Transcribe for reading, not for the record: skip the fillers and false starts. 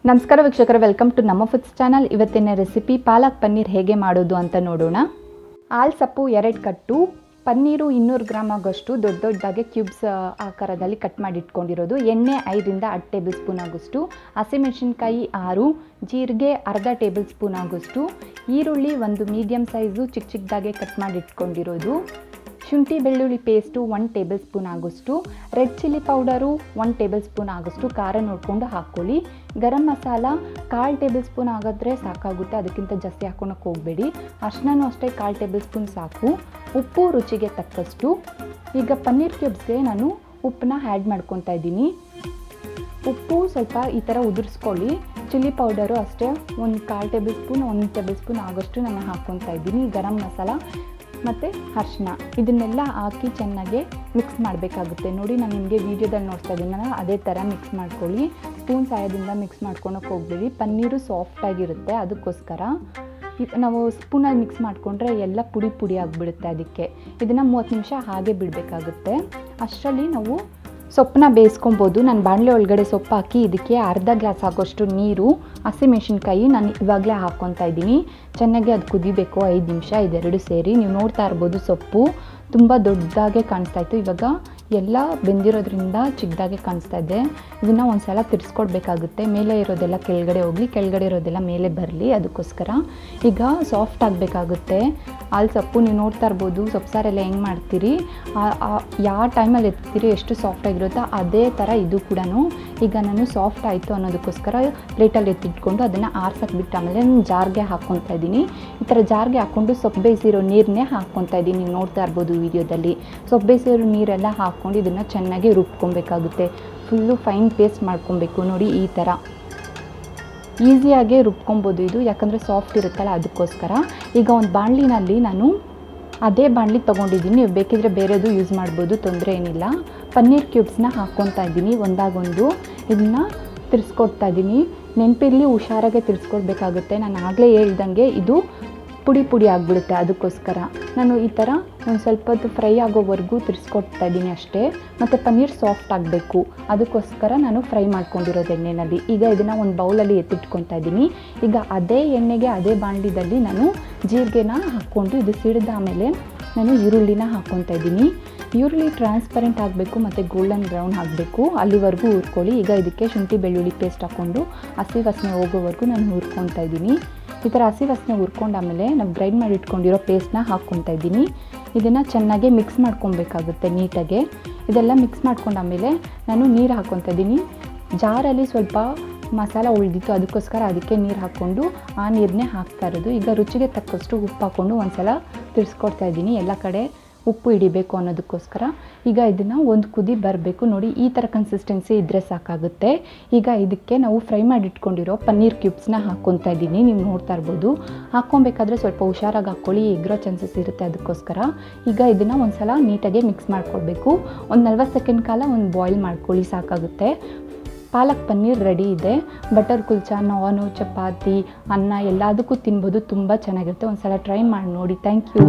ನಮಸ್ಕಾರ ವೀಕ್ಷಕರೇ, welcome to ನಮ್ಮ ಫುಡ್ಸ್ ಚಾನಲ್. ಇವತ್ತಿನ ರೆಸಿಪಿ ಪಾಲಕ್ ಪನ್ನೀರ್ ಹೇಗೆ ಮಾಡೋದು ಅಂತ ನೋಡೋಣ. ಆಲ್ ಸೊಪ್ಪು 2 ಕಟ್ಟು, ಪನ್ನೀರು 200 ಗ್ರಾಮ್ ಆಗೋಷ್ಟು ದೊಡ್ಡ ದೊಡ್ಡದಾಗಿ ಕ್ಯೂಬ್ಸ್ ಆಕಾರದಲ್ಲಿ ಕಟ್ ಮಾಡಿ ಇಟ್ಕೊಂಡಿರೋದು, ಎಣ್ಣೆ 5 ರಿಂದ 10 ಟೇಬಲ್ ಸ್ಪೂನ್ ಆಗೋಷ್ಟು, ಹಸಿಮೆಣಸಿನ್ಕಾಯಿ 6, ಜೀರಿಗೆ ಅರ್ಧ ಟೇಬಲ್ ಸ್ಪೂನ್ ಆಗೋಷ್ಟು, ಈರುಳ್ಳಿ 1 ಮೀಡಿಯಮ್ ಸೈಜು ಚಿಕ್ಕದಾಗೆ ಕಟ್ ಮಾಡಿ ಇಟ್ಕೊಂಡಿರೋದು, ಶುಂಠಿ ಬೆಳ್ಳುಳ್ಳಿ ಪೇಸ್ಟು 1 ಟೇಬಲ್ ಸ್ಪೂನ್ ಆಗೋಷ್ಟು, red chilli powder 1 table spoon ಆಗೋಷ್ಟು, ಖಾರ ನೋಡಿಕೊಂಡು ಹಾಕ್ಕೊಳ್ಳಿ. ಗರಂ ಮಸಾಲ 1/4 ಟೇಬಲ್ ಸ್ಪೂನ್ ಆಗಿದ್ರೆ ಸಾಕಾಗುತ್ತೆ, ಅದಕ್ಕಿಂತ ಜಾಸ್ತಿ ಹಾಕ್ಕೊಳಕ್ಕೆ ಹೋಗಬೇಡಿ. ಅರ್ಶಿನನೂ ಅಷ್ಟೇ 1/4 ಟೇಬಲ್ ಸ್ಪೂನ್ ಸಾಕು. ಉಪ್ಪು ರುಚಿಗೆ ತಕ್ಕಷ್ಟು. ಈಗ ಪನ್ನೀರ್ ಕ್ಯೂಬ್ಸ್ಗೆ ನಾನು ಉಪ್ಪನ್ನ ಆ್ಯಡ್ ಮಾಡ್ಕೊತಾ ಇದ್ದೀನಿ. ಉಪ್ಪು ಸ್ವಲ್ಪ ಈ ಥರ ಉದುರಿಸ್ಕೊಳ್ಳಿ. ಚಿಲ್ಲಿ ಪೌಡರು ಅಷ್ಟೇ 1/4 ಟೇಬಲ್ ಸ್ಪೂನ್ 1 ಟೇಬಲ್ ಸ್ಪೂನ್ ಆಗೋಷ್ಟು ನಾನು ಹಾಕ್ಕೊತಾ ಇದ್ದೀನಿ. ಗರಂ ಮಸಾಲ ಮತ್ತು ಅರಿಶಿನ ಇದನ್ನೆಲ್ಲ ಹಾಕಿ ಚೆನ್ನಾಗಿ ಮಿಕ್ಸ್ ಮಾಡಬೇಕಾಗುತ್ತೆ. ನೋಡಿ, ನಾನು ನಿಮಗೆ ವೀಡಿಯೋದಲ್ಲಿ ನೋಡ್ತಾ ಇದ್ದೀನಲ್ಲ, ಅದೇ ಥರ ಮಿಕ್ಸ್ ಮಾಡ್ಕೊಳ್ಳಿ. ಸ್ಪೂನ್ ಸಹಾಯದಿಂದ ಮಿಕ್ಸ್ ಮಾಡ್ಕೊಳಕ್ಕೆ ಹೋಗಬೇಡಿ, ಪನ್ನೀರು ಸಾಫ್ಟಾಗಿರುತ್ತೆ. ಅದಕ್ಕೋಸ್ಕರ ನಾವು ಸ್ಪೂನಲ್ಲಿ ಮಿಕ್ಸ್ ಮಾಡಿಕೊಂಡ್ರೆ ಎಲ್ಲ ಪುಡಿ ಪುಡಿ ಆಗಿಬಿಡುತ್ತೆ. ಅದಕ್ಕೆ ಇದನ್ನು 30 ನಿಮಿಷ ಹಾಗೆ ಬಿಡಬೇಕಾಗುತ್ತೆ. ಅಷ್ಟರಲ್ಲಿ ನಾವು ಸೊಪ್ಪನ್ನ ಬೇಯಿಸ್ಕೊಬೋದು. ನಾನು ಬಾಣಲೆ ಒಳಗಡೆ ಸೊಪ್ಪು ಹಾಕಿ ಇದಕ್ಕೆ ಅರ್ಧ ಗ್ಲಾಸ್ ಆಗೋಷ್ಟು ನೀರು, ಹಸಿಮೆಣಸಿನ್ಕಾಯಿ ನಾನು ಇವಾಗಲೇ ಹಾಕ್ಕೊತಾ ಇದ್ದೀನಿ. ಚೆನ್ನಾಗಿ ಅದು ಕುದಿಬೇಕು 5 ನಿಮಿಷ, ಇದೆರಡು ಸೇರಿ. ನೀವು ನೋಡ್ತಾ ಇರ್ಬೋದು, ಸೊಪ್ಪು ತುಂಬ ದೊಡ್ಡದಾಗೆ ಕಾಣಿಸ್ತಾ ಇತ್ತು. ಇವಾಗ ಎಲ್ಲ ಬೆಂದಿರೋದ್ರಿಂದ ಚಿಕ್ಕದಾಗೆ ಕಾಣಿಸ್ತಾ ಇದೆ. ಇದನ್ನು ಒಂದು ಸಲ ತಿರ್ಸ್ಕೊಡ್ಬೇಕಾಗುತ್ತೆ. ಮೇಲೆ ಇರೋದೆಲ್ಲ ಕೆಳಗಡೆ ಹೋಗಲಿ, ಕೆಳಗಡೆ ಇರೋದೆಲ್ಲ ಮೇಲೆ ಬರಲಿ. ಅದಕ್ಕೋಸ್ಕರ ಈಗ ಸಾಫ್ಟ್ ಆಗಬೇಕಾಗುತ್ತೆ. ಅಲ್ಲಿ ಸೊಪ್ಪು ನೀವು ನೋಡ್ತಾ ಇರ್ಬೋದು, ಸೊಪ್ಪು ಸಾರೆಲ್ಲ ಹೆಂಗೆ ಮಾಡ್ತೀರಿ, ಯಾವ ಟೈಮಲ್ಲಿ ಎತ್ತೀರಿ ಎಷ್ಟು ಸಾಫ್ಟಾಗಿರುತ್ತೋ ಅದೇ ಥರ ಇದು ಕೂಡ. ಈಗ ನಾನು ಸಾಫ್ಟ್ ಆಯಿತು ಅನ್ನೋದಕ್ಕೋಸ್ಕರ ಪ್ಲೇಟಲ್ಲಿ ಎತ್ತಿಟ್ಕೊಂಡು ಅದನ್ನು ಆರ್ಸಕ್ಕೆ ಬಿಟ್ಟು ಆಮೇಲೆ ನಾನು ಜಾರ್ಗೆ ಹಾಕ್ಕೊತಾ ಇದ್ದೀನಿ. ಈ ಥರ ಜಾರ್ಗೆ ಹಾಕ್ಕೊಂಡು ಸೊಪ್ಪು ಬೇಯಿಸಿರೋ ನೀರನ್ನೇ ಹಾಕ್ಕೊತಾ ಇದ್ದೀನಿ. ನೀವು ನೋಡ್ತಾ ಇರ್ಬೋದು ವಿಡಿಯೋದಲ್ಲಿ. ಸೊಪ್ಪು ಬೇಯಿಸಿರೋ ನೀರೆಲ್ಲ ಹಾಕ್ಕೊಂಡು ಇದನ್ನು ಚೆನ್ನಾಗಿ ರುಬ್ಕೊಬೇಕಾಗುತ್ತೆ. ಫುಲ್ಲು ಫೈನ್ ಪೇಸ್ಟ್ ಮಾಡ್ಕೊಬೇಕು. ನೋಡಿ, ಈ ಥರ ಈಸಿಯಾಗೆ ರುಬ್ಕೊಬೋದು ಇದು, ಯಾಕಂದರೆ ಸಾಫ್ಟ್ ಇರುತ್ತಲ್ಲ, ಅದಕ್ಕೋಸ್ಕರ. ಈಗ ಒಂದು ಬಾಣಲಿನಲ್ಲಿ ನಾನು ಅದೇ ಬಾಣಲಿ ತೊಗೊಂಡಿದ್ದೀನಿ. ನೀವು ಬೇಕಿದ್ರೆ ಬೇರೆದು ಯೂಸ್ ಮಾಡ್ಬೋದು, ತೊಂದರೆ ಏನಿಲ್ಲ. ಪನ್ನೀರ್ ಕ್ಯೂಬ್ಸ್ನ ಹಾಕ್ಕೊತಾ ಇದ್ದೀನಿ ಒಂದಾಗೊಂದು. ಇದನ್ನು ತಿರ್ಸ್ಕೊಡ್ತಾ ಇದ್ದೀನಿ. ನೆನಪಿರಲಿ, ಹುಷಾರಾಗೆ ತಿರ್ಸ್ಕೊಡ್ಬೇಕಾಗುತ್ತೆ. ನಾನು ಆಗಲೇ ಹೇಳ್ದಂಗೆ ಇದು ಪುಡಿ ಪುಡಿ ಆಗಿಬಿಡುತ್ತೆ. ಅದಕ್ಕೋಸ್ಕರ ನಾನು ಈ ಥರ ಒಂದು ಸ್ವಲ್ಪ ಹೊತ್ತು ಫ್ರೈ ಆಗೋವರೆಗೂ ತಿರ್ಸ್ಕೊಡ್ತಾ ಇದ್ದೀನಿ ಅಷ್ಟೇ. ಮತ್ತು ಪನ್ನೀರ್ ಸಾಫ್ಟ್ ಆಗಬೇಕು, ಅದಕ್ಕೋಸ್ಕರ ನಾನು ಫ್ರೈ ಮಾಡ್ಕೊಂಡಿರೋದು ಎಣ್ಣೆಯಲ್ಲಿ. ಈಗ ಇದನ್ನು ಒಂದು ಬೌಲಲ್ಲಿ ಎತ್ತಿಟ್ಕೊತಾ ಇದ್ದೀನಿ. ಈಗ ಅದೇ ಎಣ್ಣೆಗೆ ಅದೇ ಬಾಣಲಿದಲ್ಲಿ ನಾನು ಜೀರಿಗೆನ ಹಾಕ್ಕೊಂಡು ಇದು ಸಿಡಿದ ಆಮೇಲೆ ನಾನು ಈರುಳ್ಳಿನ ಹಾಕ್ಕೊತಾ ಇದ್ದೀನಿ. ಈರುಳ್ಳಿ ಟ್ರಾನ್ಸ್ಪರೆಂಟ್ ಆಗಬೇಕು ಮತ್ತು ಗೋಲ್ಡನ್ ಬ್ರೌನ್ ಆಗಬೇಕು, ಅಲ್ಲಿವರೆಗೂ ಹುರ್ಕೊಳ್ಳಿ. ಈಗ ಇದಕ್ಕೆ ಶುಂಠಿ ಬೆಳ್ಳುಳ್ಳಿ ಪೇಸ್ಟ್ ಹಾಕ್ಕೊಂಡು ಹಸಿ ವಾಸನೆ ಹೋಗೋವರೆಗೂ ನಾನು ಹುರ್ಕೊತಾ ಇದ್ದೀನಿ. ಈ ಥರ ಹಸಿ ವಾಸನೆ ಹುರ್ಕೊಂಡಾಮೇಲೆ ನಾವು ಗ್ರೈಂಡ್ ಮಾಡಿ ಇಟ್ಕೊಂಡಿರೋ ಪೇಸ್ಟ್ನ ಹಾಕ್ಕೊತಾ ಇದ್ದೀನಿ. ಇದನ್ನು ಚೆನ್ನಾಗಿ ಮಿಕ್ಸ್ ಮಾಡ್ಕೊಬೇಕಾಗುತ್ತೆ ನೀಟಾಗೆ. ಇದೆಲ್ಲ ಮಿಕ್ಸ್ ಮಾಡ್ಕೊಂಡಾಮೇಲೆ ನಾನು ನೀರು ಹಾಕ್ಕೊತಾ ಇದ್ದೀನಿ. ಜಾರಲ್ಲಿ ಸ್ವಲ್ಪ ಮಸಾಲ ಉಳಿದಿತ್ತು, ಅದಕ್ಕೋಸ್ಕರ ಅದಕ್ಕೆ ನೀರು ಹಾಕ್ಕೊಂಡು ಆ ನೀರನ್ನೇ ಹಾಕ್ತಾ ಇರೋದು. ಈಗ ರುಚಿಗೆ ತಕ್ಕಷ್ಟು ಉಪ್ಪು ಹಾಕ್ಕೊಂಡು ಒಂದು ಸಲ ತಿರ್ಸ್ಕೊಡ್ತಾ ಇದ್ದೀನಿ, ಎಲ್ಲ ಕಡೆ ಉಪ್ಪು ಹಿಡಿಬೇಕು ಅನ್ನೋದಕ್ಕೋಸ್ಕರ. ಈಗ ಇದನ್ನು ಒಂದು ಕುದಿ ಬರಬೇಕು. ನೋಡಿ, ಈ ಥರ ಕನ್ಸಿಸ್ಟೆನ್ಸಿ ಇದ್ದರೆ ಸಾಕಾಗುತ್ತೆ. ಈಗ ಇದಕ್ಕೆ ನಾವು ಫ್ರೈ ಮಾಡಿ ಇಟ್ಕೊಂಡಿರೋ ಪನ್ನೀರ್ ಕ್ಯೂಬ್ಸ್ನ ಹಾಕ್ಕೊತಾ ಇದ್ದೀನಿ. ನೀವು ನೋಡ್ತಾ ಇರ್ಬೋದು. ಹಾಕ್ಕೊಬೇಕಾದ್ರೆ ಸ್ವಲ್ಪ ಹುಷಾರಾಗಿ ಹಾಕ್ಕೊಳ್ಳಿ, ಎಗ್ರೋ ಚಾನ್ಸಸ್ ಇರುತ್ತೆ, ಅದಕ್ಕೋಸ್ಕರ. ಈಗ ಇದನ್ನು ಒಂದು ಸಲ ನೀಟಾಗಿ ಮಿಕ್ಸ್ ಮಾಡ್ಕೊಳ್ಬೇಕು. ಒಂದು 40 ಸೆಕೆಂಡ್ ಕಾಲ ಒಂದು ಬಾಯ್ಲ್ ಮಾಡ್ಕೊಳ್ಳಿ, ಸಾಕಾಗುತ್ತೆ. ಪಾಲಕ್ ಪನ್ನೀರ್ ರೆಡಿ ಇದೆ. ಬಟರ್ ಕುಲ್ಚಾ, ನಾನು, ಚಪಾತಿ, ಅನ್ನ ಎಲ್ಲದಕ್ಕೂ ತಿನ್ಬೋದು. ತುಂಬ ಚೆನ್ನಾಗಿರುತ್ತೆ. ಒಂದು ಸಲ ಟ್ರೈ ಮಾಡಿ ನೋಡಿ. Thank you.